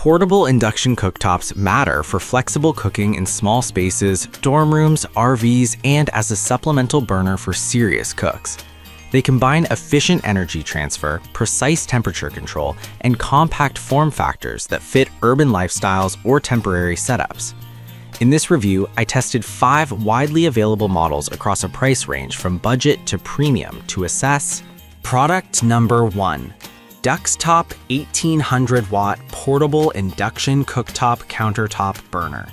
Portable induction cooktops matter for flexible cooking in small spaces, dorm rooms, RVs, and as a supplemental burner for serious cooks. They combine efficient energy transfer, precise temperature control, and compact form factors that fit urban lifestyles or temporary setups. In this review, I tested 5 widely available models across a price range from budget to premium to assess product number 1. Duxtop 1800 watt portable induction cooktop countertop burner.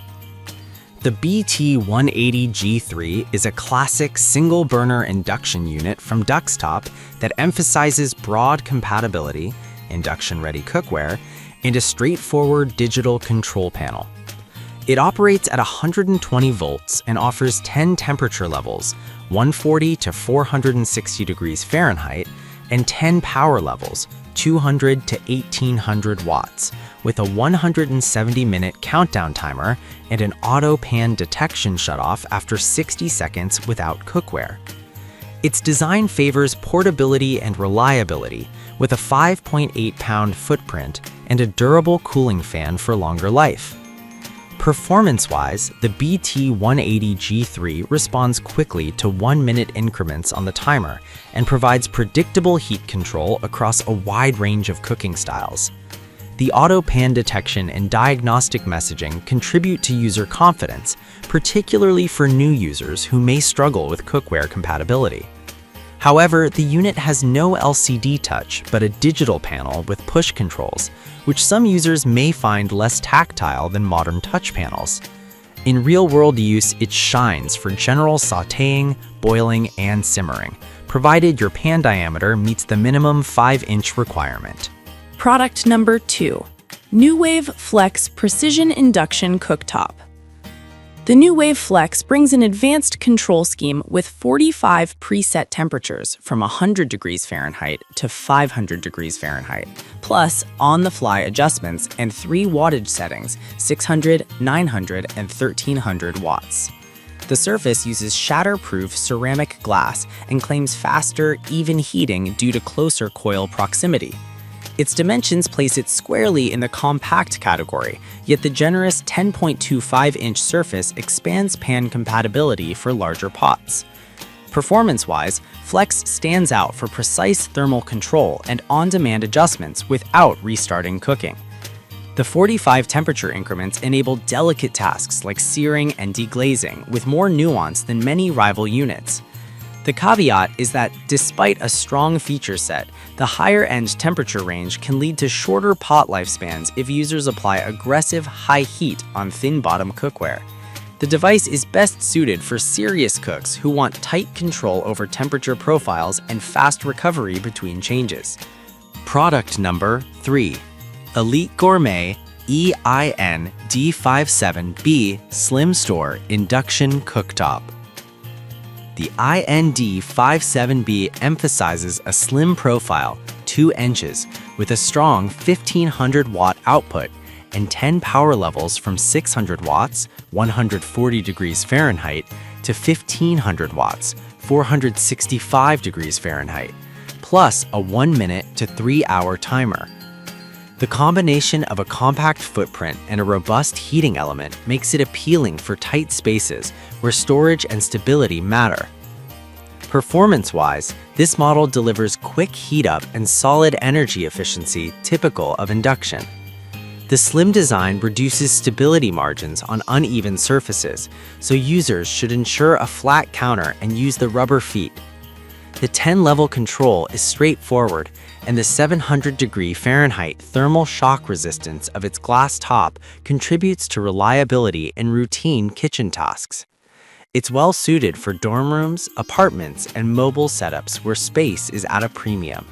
The BT180G3 is a classic single burner induction unit from Duxtop that emphasizes broad compatibility, induction-ready cookware, and a straightforward digital control panel. It operates at 120 volts and offers 10 temperature levels, 140 to 460 degrees Fahrenheit, and 10 power levels, 200 to 1800 watts, with a 170-minute countdown timer and an auto pan detection shutoff after 60 seconds without cookware. Its design favors portability and reliability, with a 5.8-pound footprint and a durable cooling fan for longer life. Performance-wise, the BT180G3 responds quickly to 1-minute increments on the timer and provides predictable heat control across a wide range of cooking styles. The auto pan detection and diagnostic messaging contribute to user confidence, particularly for new users who may struggle with cookware compatibility. However, the unit has no LCD touch, but a digital panel with push controls, which some users may find less tactile than modern touch panels. In real-world use, it shines for general sautéing, boiling, and simmering, provided your pan diameter meets the minimum 5-inch requirement. Product number 2. NewWave Flex Precision Induction Cooktop. The NewWave Flex brings an advanced control scheme with 45 preset temperatures from 100 degrees Fahrenheit to 500 degrees Fahrenheit, plus on-the-fly adjustments and 3 wattage settings, 600, 900, and 1300 watts. The surface uses shatter-proof ceramic glass and claims faster, even heating due to closer coil proximity. Its dimensions place it squarely in the compact category, yet the generous 10.25-inch surface expands pan compatibility for larger pots. Performance-wise, Flex stands out for precise thermal control and on-demand adjustments without restarting cooking. The 45 temperature increments enable delicate tasks like searing and deglazing with more nuance than many rival units. The caveat is that despite a strong feature set, the higher-end temperature range can lead to shorter pot lifespans if users apply aggressive high heat on thin-bottom cookware. The device is best suited for serious cooks who want tight control over temperature profiles and fast recovery between changes. Product number 3. Elite Gourmet EIN D57B Slim Store Induction Cooktop. The IND57B emphasizes a slim profile, 2 inches, with a strong 1500 watt output and 10 power levels from 600 watts, 140 degrees Fahrenheit, to 1500 watts, 465 degrees Fahrenheit, plus a 1-minute to 3-hour timer. The combination of a compact footprint and a robust heating element makes it appealing for tight spaces where storage and stability matter. Performance-wise, this model delivers quick heat-up and solid energy efficiency typical of induction. The slim design reduces stability margins on uneven surfaces, so users should ensure a flat counter and use the rubber feet. The 10-level control is straightforward, and the 700-degree Fahrenheit thermal shock resistance of its glass top contributes to reliability in routine kitchen tasks. It's well suited for dorm rooms, apartments, and mobile setups where space is at a premium.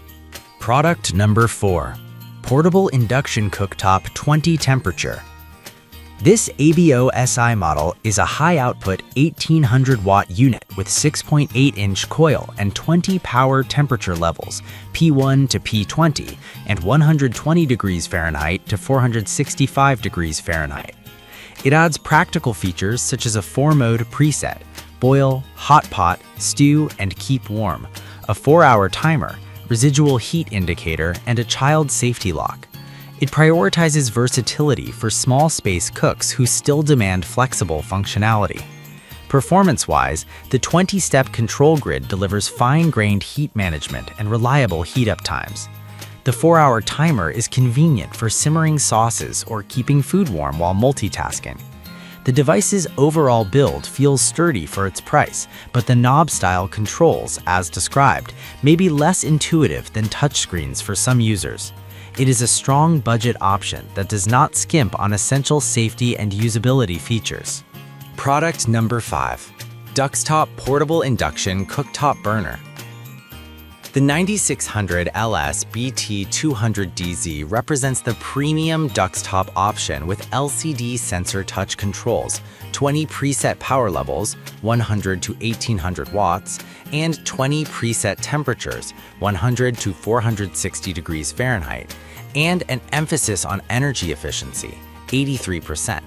Product number 4. Portable Induction Cooktop 20 Temperature. This ABO-SI model is a high-output 1800-watt unit with 6.8-inch coil and 20 power temperature levels, P1 to P20, and 120 degrees Fahrenheit to 465 degrees Fahrenheit. It adds practical features such as a 4-mode preset, boil, hot pot, stew, and keep warm, a 4-hour timer, residual heat indicator, and a child safety lock. It prioritizes versatility for small space cooks who still demand flexible functionality. Performance-wise, the 20-step control grid delivers fine-grained heat management and reliable heat-up times. The 4-hour timer is convenient for simmering sauces or keeping food warm while multitasking. The device's overall build feels sturdy for its price, but the knob-style controls, as described, may be less intuitive than touchscreens for some users. It is a strong budget option that does not skimp on essential safety and usability features. Product number 5. Duxtop Portable Induction Cooktop Burner. The 9600 LS BT200DZ represents the premium Duxtop option with LCD sensor touch controls, 20 preset power levels, 100 to 1800 watts, and 20 preset temperatures, 100 to 460 degrees Fahrenheit, and an emphasis on energy efficiency, 83%.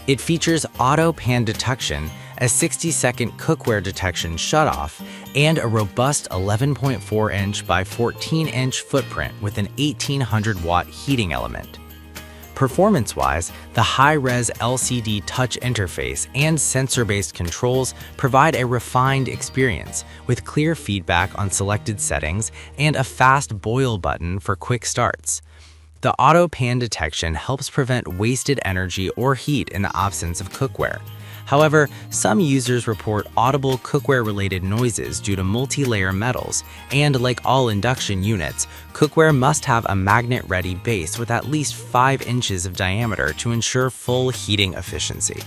It features auto pan detection, a 60-second cookware detection shutoff, and a robust 11.4-inch by 14-inch footprint with an 1800-watt heating element. Performance-wise, the high-res LCD touch interface and sensor-based controls provide a refined experience with clear feedback on selected settings and a fast boil button for quick starts. The auto pan detection helps prevent wasted energy or heat in the absence of cookware. However, some users report audible cookware-related noises due to multi-layer metals, and like all induction units, cookware must have a magnet-ready base with at least 5 inches of diameter to ensure full heating efficiency.